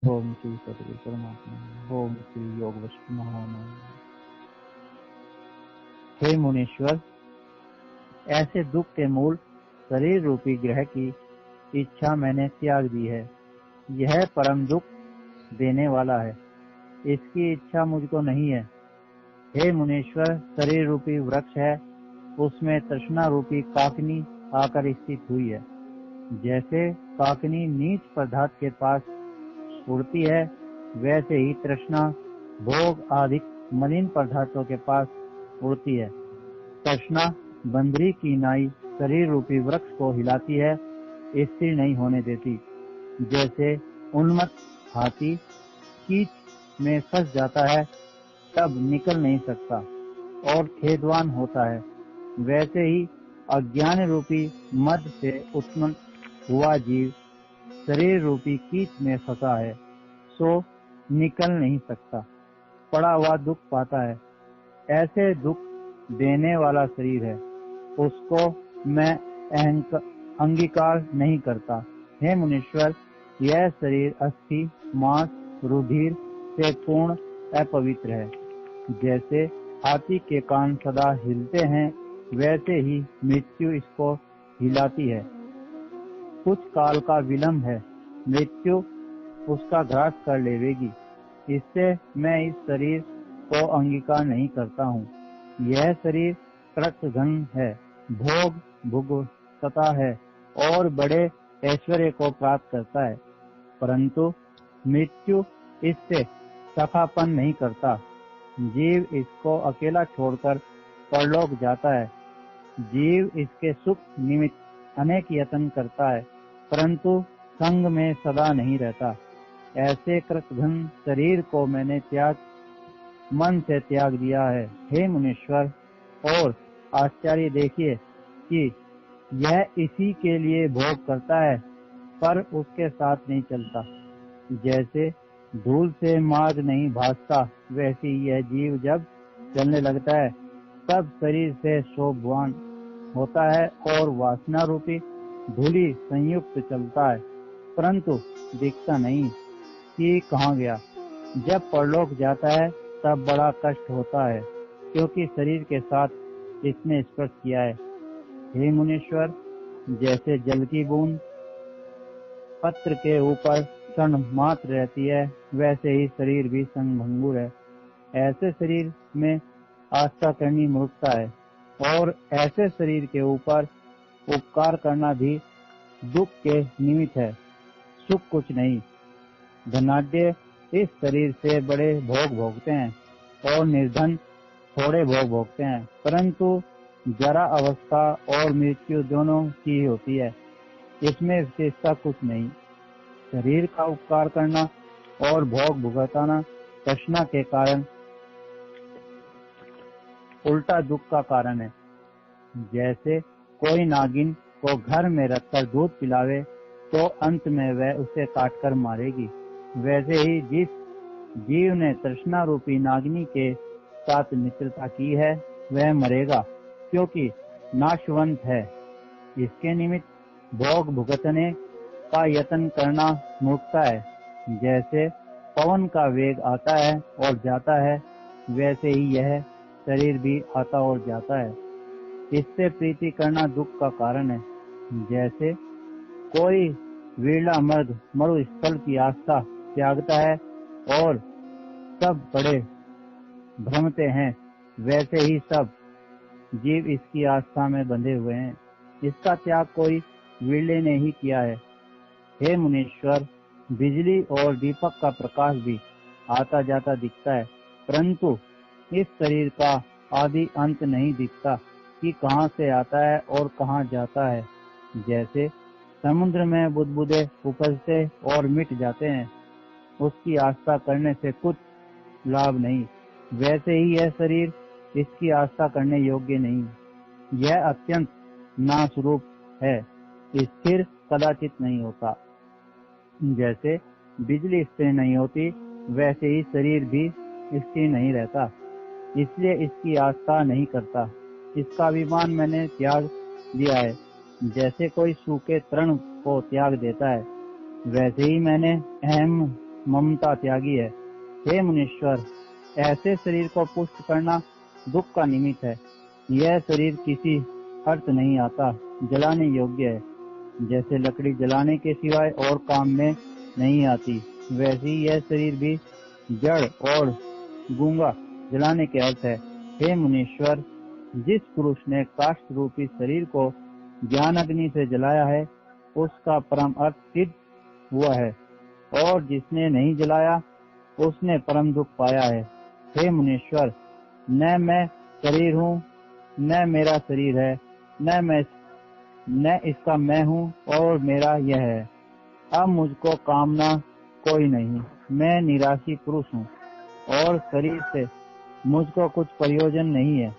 ओम श्री सतगुरु परमात्मा। ओम श्री योग वशिष्ठ महामंत्र। हे मुनीश्वर, ऐसे दुख के मूल शरीर रूपी ग्रह की इच्छा मैंने त्याग दी है। यह परम दुख देने वाला है, इसकी इच्छा मुझको नहीं है। हे मुनीश्वर, शरीर रूपी वृक्ष है, उसमें तृष्णा रूपी काकनी आकर स्थित हुई है। जैसे काकनी नीच पदार्थ के पास उड़ती है, वैसे ही तृष्णा भोग आदि मलिन पदार्थों के पास उड़ती है। तृष्णा बंदरी की नाई शरीर रूपी वृक्ष को हिलाती है, स्थिर नहीं होने देती। जैसे उन्मत्त हाथी कीच में फंस जाता है, तब निकल नहीं सकता और खेदवान होता है, वैसे ही अज्ञान रूपी मद से उत्पन्न हुआ जीव शरीर रूपी कीच में फंसा है, सो निकल नहीं सकता, पड़ा हुआ दुख पाता है। ऐसे दुख देने वाला शरीर है, उसको मैं अंगीकार नहीं करता। हे मुनीश्वर, यह शरीर अस्थि मांस रुधिर से पूर्ण अपवित्र है। जैसे हाथी के कान सदा हिलते हैं, वैसे ही मृत्यु इसको हिलाती है। कुछ काल का विलंब है, मृत्यु उसका ग्रास कर लेवेगी। इससे मैं इस शरीर को अंगीकार नहीं करता हूँ। यह शरीर कृतघ्न है, भोग भुगतता है और बड़े ऐश्वर्य को प्राप्त करता है, परंतु मृत्यु इससे सखापन नहीं करता। जीव इसको अकेला छोड़कर परलोक जाता है। जीव इसके सुख निमित्त अनेक यत्न करता है, परंतु संग में सदा नहीं रहता। ऐसे कृतघ्न शरीर को मैंने मन से त्याग दिया है। हे मुनीश्वर, और आश्चर्य देखिए कि यह इसी के लिए भोग करता है, पर उसके साथ नहीं चलता। जैसे धूल से मार्ग नहीं भासता, वैसे यह जीव जब चलने लगता है, तब शरीर से शोभवान होता है और वासना रूपी धूलि संयुक्त चलता है, परंतु दिखता नहीं कि कहाँ गया। जब परलोक जाता है, तब बड़ा कष्ट होता है, क्योंकि शरीर के साथ इसने स्पर्श किया है। हे मुनीश्वर, जैसे जल की बूंद पत्र के ऊपर क्षण मात्र रहती है, वैसे ही शरीर भी संगभंगुर है। ऐसे शरीर में आस्था करनी मूर्खता है, और ऐसे शरीर के ऊपर उपकार करना भी दुख के निमित्त है, सुख कुछ नहीं। धनाढ्य इस शरीर से बड़े भोग भोगते हैं और निर्धन थोड़े भोग भोगते हैं, परंतु जरा अवस्था और मृत्यु दोनों की होती है, इसमें विशेषता कुछ नहीं। शरीर का उपकार करना और भोग भुगताना तृष्णा के कारण उल्टा दुख का कारण है। जैसे कोई नागिन को घर में रखकर दूध पिलावे, तो अंत में वह उसे काटकर मारेगी, वैसे ही जिस जीव ने तृष्णा रूपी नागिनी के साथ मित्रता की है, वह मरेगा, क्योंकि नाशवंत है। इसके निमित्त भोग भुगतने का यत्न करना मूर्खता है। जैसे पवन का वेग आता है और जाता है, वैसे ही यह शरीर भी आता और जाता है। इससे प्रीति करना दुख का कारण है। जैसे कोई विरला मर्द मरुस्थल की आस्था त्यागता है और सब बड़े भ्रमते हैं, वैसे ही सब जीव इसकी आस्था में बंधे हुए हैं। इसका त्याग कोई विरले ने ही किया है। हे मुनीश्वर, बिजली और दीपक का प्रकाश भी आता जाता दिखता है, परंतु इस शरीर का आदि अंत नहीं दिखता कि कहाँ से आता है और कहाँ जाता है। जैसे समुद्र में बुदबुदे उपजते और मिट जाते हैं, उसकी आस्था करने से कुछ लाभ नहीं, वैसे ही यह शरीर इसकी आस्था करने योग्य नहीं। यह अत्यंत नाशरूप है, स्थिर कदाचित नहीं होता। जैसे बिजली स्थिर नहीं होती, वैसे ही शरीर भी स्थिर नहीं रहता, इसलिए इसकी आस्था नहीं करता। इसका अभिमान मैंने त्याग दिया है। जैसे कोई सूखे तृण को त्याग देता है, वैसे ही मैंने अहम ममता त्यागी है। हे मुनीश्वर, ऐसे शरीर को पुष्ट करना दुख का निमित्त है। यह शरीर किसी अर्थ नहीं आता, जलाने योग्य है। जैसे लकड़ी जलाने के सिवाय और काम में नहीं आती, वैसे ही यह शरीर भी जड़ और गूंगा, जलाने के अर्थ है। हे मुनीश्वर, जिस पुरुष ने काष्ठ रूपी शरीर को ज्ञान अग्नि से जलाया है, उसका परम अर्थ सिद्ध हुआ है, और जिसने नहीं जलाया, उसने परम दुख पाया है। हे मुनीश्वर, न मैं शरीर हूँ, न मेरा शरीर है, न इसका मैं हूँ और मेरा यह है। अब मुझको कामना कोई नहीं, मैं निराशी पुरुष हूँ, और शरीर से मुझको कुछ प्रयोजन नहीं है।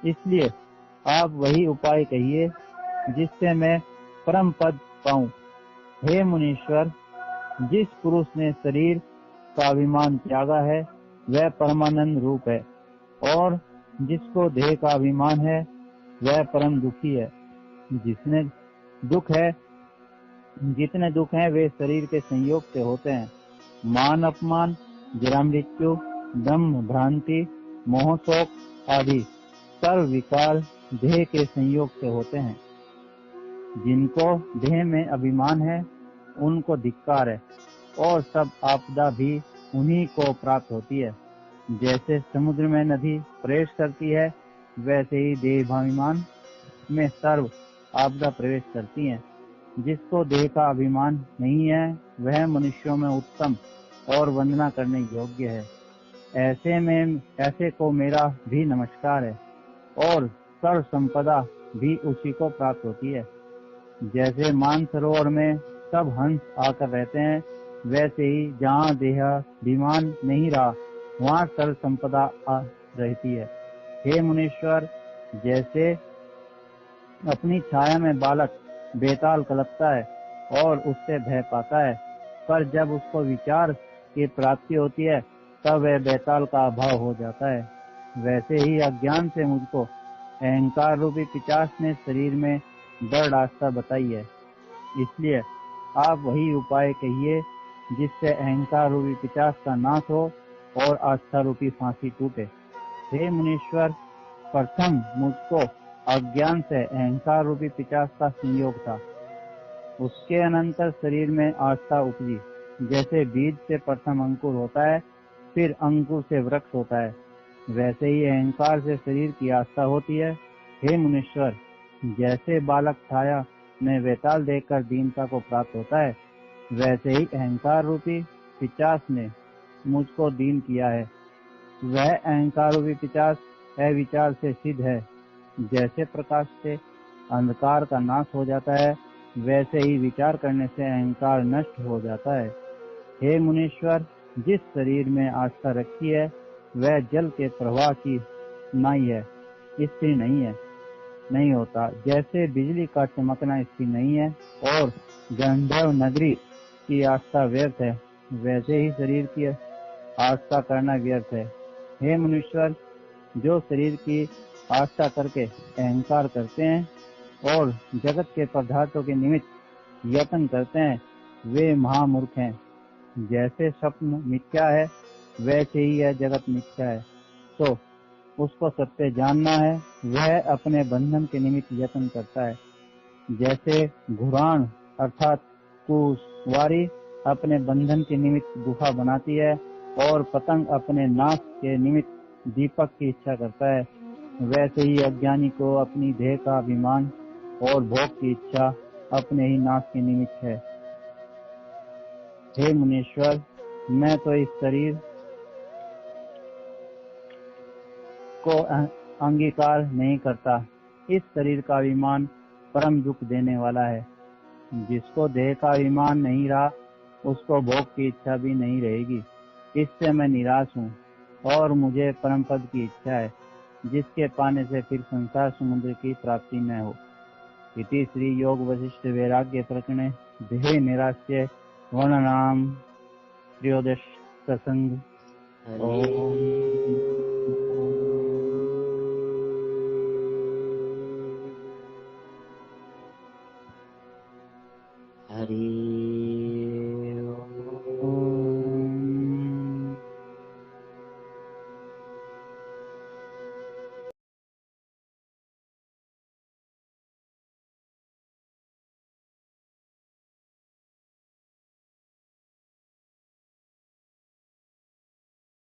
इसलिए आप वही उपाय कहिए जिससे मैं परम पद पाऊं। हे मुनीश्वर, जिस पुरुष ने शरीर का अभिमान त्यागा है, वह परमानंद रूप है, और जिसको देह का अभिमान है, वह परम दुखी है। जितने दुख हैं वे शरीर के संयोग से होते हैं। मान अपमान, जरा मृत्यु, दम्भ भ्रांति, मोह शोक आदि सर्व विकार देह के संयोग से होते हैं। जिनको देह में अभिमान है, उनको धिक्कार है, और सब आपदा भी उन्हीं को प्राप्त होती है। जैसे समुद्र में नदी प्रवेश करती है, वैसे ही देहाभिमान में सर्व आपदा प्रवेश करती है। जिसको देह का अभिमान नहीं है, वह मनुष्यों में उत्तम और वंदना करने योग्य है। ऐसे को मेरा भी नमस्कार है, और सर्व संपदा भी उसी को प्राप्त होती है। जैसे मानसरोवर में सब हंस आकर रहते हैं, वैसे ही जहाँ देहाभिमान नहीं रहा, वहाँ सर्व संपदा रहती है। हे मुनीश्वर, जैसे अपनी छाया में बालक बेताल कलपता है और उससे भय पाता है, पर जब उसको विचार की प्राप्ति होती है, तब वह बेताल का अभाव हो जाता है। वैसे ही अज्ञान से मुझको अहंकार रूपी पिशाच ने शरीर में दृढ़ आस्था बताई है। इसलिए आप वही उपाय कहिए जिससे अहंकार रूपी पिशाच का नाश हो और आस्था रूपी फांसी टूटे। हे मुनीश्वर, प्रथम मुझको अज्ञान से अहंकार रूपी पिशाच का संयोग था, उसके अनंतर शरीर में आस्था उपजी। जैसे बीज से प्रथम अंकुर होता है, फिर अंकुर से वृक्ष होता है, वैसे ही अहंकार से शरीर की आस्था होती है। हे मुनीश्वर, जैसे बालक छाया में बेताल देखकर दीनता को प्राप्त होता है, वैसे ही अहंकार रूपी पिशाच ने मुझको दीन किया है। वह अहंकार रूपी पिशाच अविचार से सिद्ध है। जैसे प्रकाश से अंधकार का नाश हो जाता है, वैसे ही विचार करने से अहंकार नष्ट हो जाता है। हे मुनीश्वर, जिस शरीर में आस्था रखी है, वह जल के प्रवाह की नाई है, स्थिर नहीं होता। जैसे बिजली का चमकना स्थिर नहीं है और गंधर्व नगरी की आस्था व्यर्थ है, वैसे ही शरीर की आस्था करना व्यर्थ है। हे मुनीश्वर, जो शरीर की आस्था करके अहंकार करते हैं और जगत के पदार्थों के निमित्त यत्न करते हैं, वे महामूर्ख हैं। जैसे स्वप्न मिथ्या है, वैसे ही यह जगत मिथ्या है। तो उसको सत्य जानना है, वह अपने बंधन के निमित्त यत्न करता है। जैसे घुराण अर्थात कुशवारी अपने बंधन के निमित्त गुफा बनाती है, और पतंग अपने नाश के निमित्त दीपक की इच्छा करता है, वैसे ही अज्ञानी को अपनी देह का अभिमान और भोग की इच्छा अपने ही नाश के निमित्त है। हे मुनीश्वर, मैं तो इस शरीर को अंगीकार नहीं करता। इस शरीर का अभिमान परम दुख देने वाला है। जिसको देह का अभिमान नहीं रहा, उसको भोग की इच्छा भी नहीं रहेगी। इससे मैं निराश हूँ, और मुझे परम पद की इच्छा है, जिसके पाने से फिर संसार समुद्र की प्राप्ति न हो। इति श्री योग वशिष्ठ वैराग्य प्रकरणे देह निराश्य वर्णनाम त्रयोदश प्रसंग। हरि